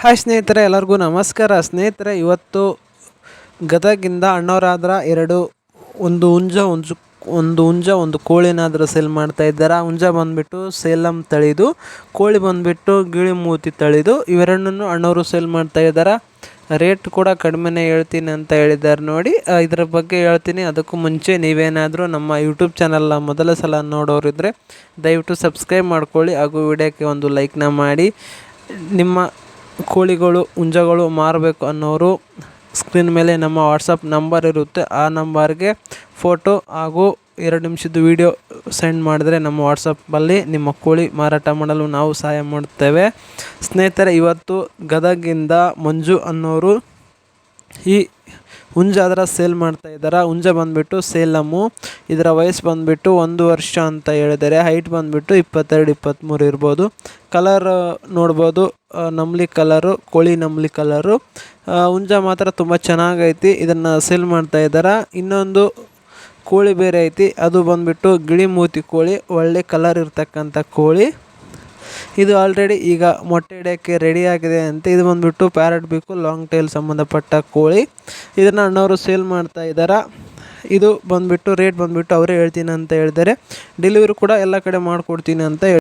Hi ಸ್ನೇಹಿತರೆ, ಎಲ್ಲರಿಗೂ ನಮಸ್ಕಾರ. ಸ್ನೇಹಿತರೆ, ಇವತ್ತು ಗದಗಿಂದ ಅಣ್ಣವರಾದ್ರ ಒಂದು ಹುಂಜ ಒಂದು ಕೋಳಿನಾದರೂ ಸೇಲ್ ಮಾಡ್ತಾ ಇದ್ದಾರೆ. ಹುಂಜ ಬಂದುಬಿಟ್ಟು ಸೇಲಂ ತಳಿದು, ಕೋಳಿ ಬಂದುಬಿಟ್ಟು ಗಿಳಿ ಮೂತಿ ತಳಿದು. ಇವೆರಡನ್ನೂ ಅಣ್ಣವರು ಸೇಲ್ ಮಾಡ್ತಾ ಇದ್ದಾರೆ. ರೇಟ್ ಕೂಡ ಕಡಿಮೆನೇ ಹೇಳ್ತೀನಿ ಅಂತ ಹೇಳಿದ್ದಾರೆ. ನೋಡಿ, ಇದರ ಬಗ್ಗೆ ಹೇಳ್ತೀನಿ. ಅದಕ್ಕೂ ಮುಂಚೆ ನೀವೇನಾದರೂ ನಮ್ಮ ಯೂಟ್ಯೂಬ್ ಚಾನಲ್ನ ಮೊದಲ ಸಲ ನೋಡೋರಿದ್ದರೆ ದಯವಿಟ್ಟು ಸಬ್ಸ್ಕ್ರೈಬ್ ಮಾಡ್ಕೊಳ್ಳಿ ಹಾಗೂ ವಿಡಿಯೋಕ್ಕೆ ಒಂದು ಲೈಕ್ನ ಮಾಡಿ. ನಿಮ್ಮ ಕೋಳಿಗಳು ಹುಂಜಗಳು ಮಾರಬೇಕು ಅನ್ನೋರು ಸ್ಕ್ರೀನ್ ಮೇಲೆ ನಮ್ಮ ವಾಟ್ಸಪ್ ನಂಬರ್ ಇರುತ್ತೆ. ಆ ನಂಬರ್ಗೆ ಫೋಟೋ ಹಾಗೂ 2 ನಿಮಿಷದ ವಿಡಿಯೋ ಸೆಂಡ್ ಮಾಡಿದ್ರೆ ನಮ್ಮ ವಾಟ್ಸಪ್ಪಲ್ಲಿ ನಿಮ್ಮ ಕೋಳಿ ಮಾರಾಟ ಮಾಡಲು ನಾವು ಸಹಾಯ ಮಾಡುತ್ತೇವೆ. ಸ್ನೇಹಿತರೆ, ಇವತ್ತು ಗದಗಿಂದ ಮಂಜು ಅನ್ನೋರು ಈ ಹುಂಜ ಅದರ ಸೇಲ್ ಮಾಡ್ತಾ ಇದ್ದಾರೆ. ಹುಂಜ ಬಂದುಬಿಟ್ಟು ಸೇಲಮ್ಮು. ಇದರ ವಯಸ್ಸು ಬಂದುಬಿಟ್ಟು 1 ವರ್ಷ ಅಂತ ಹೇಳಿದ್ದಾರೆ. ಹೈಟ್ ಬಂದುಬಿಟ್ಟು 22-23 ಇರ್ಬೋದು. ಕಲರ್ ನೋಡ್ಬೋದು, ನಮ್ಲಿ ಕಲರು, ಕೋಳಿ ನಮ್ಲಿ ಕಲರು. ಹುಂಜ ಮಾತ್ರ ತುಂಬ ಚೆನ್ನಾಗೈತಿ. ಇದನ್ನು ಸೇಲ್ ಮಾಡ್ತಾ ಇದ್ದಾರೆ. ಇನ್ನೊಂದು ಕೋಳಿ ಬೇರೆ ಐತಿ, ಅದು ಬಂದುಬಿಟ್ಟು ಗಿಳಿ ಮೂತಿ ಕೋಳಿ, ಒಳ್ಳೆ ಕಲರ್ ಇರ್ತಕ್ಕಂಥ ಕೋಳಿ. ಇದು ಆಲ್ರೆಡಿ ಈಗ ಮೊಟ್ಟೆ ಇಡೋಕ್ಕೆ ರೆಡಿ ಆಗಿದೆ ಅಂತ. ಇದು ಬಂದುಬಿಟ್ಟು ಪ್ಯಾರಟ್ ಬೇಕು, ಲಾಂಗ್ ಟೈಲ್ ಸಂಬಂಧಪಟ್ಟ ಕೋಳಿ. ಇದನ್ನು ಅಣ್ಣವರು ಸೇಲ್ ಮಾಡ್ತಾ ಇದ್ದಾರೆ. ಇದು ಬಂದುಬಿಟ್ಟು ರೇಟ್ ಬಂದುಬಿಟ್ಟು ಅವರೇ ಹೇಳ್ತೀನಿ ಅಂತ ಹೇಳಿದ್ದಾರೆ. ಡೆಲಿವರಿ ಕೂಡ ಎಲ್ಲ ಕಡೆ ಮಾಡಿಕೊಡ್ತೀನಿ ಅಂತ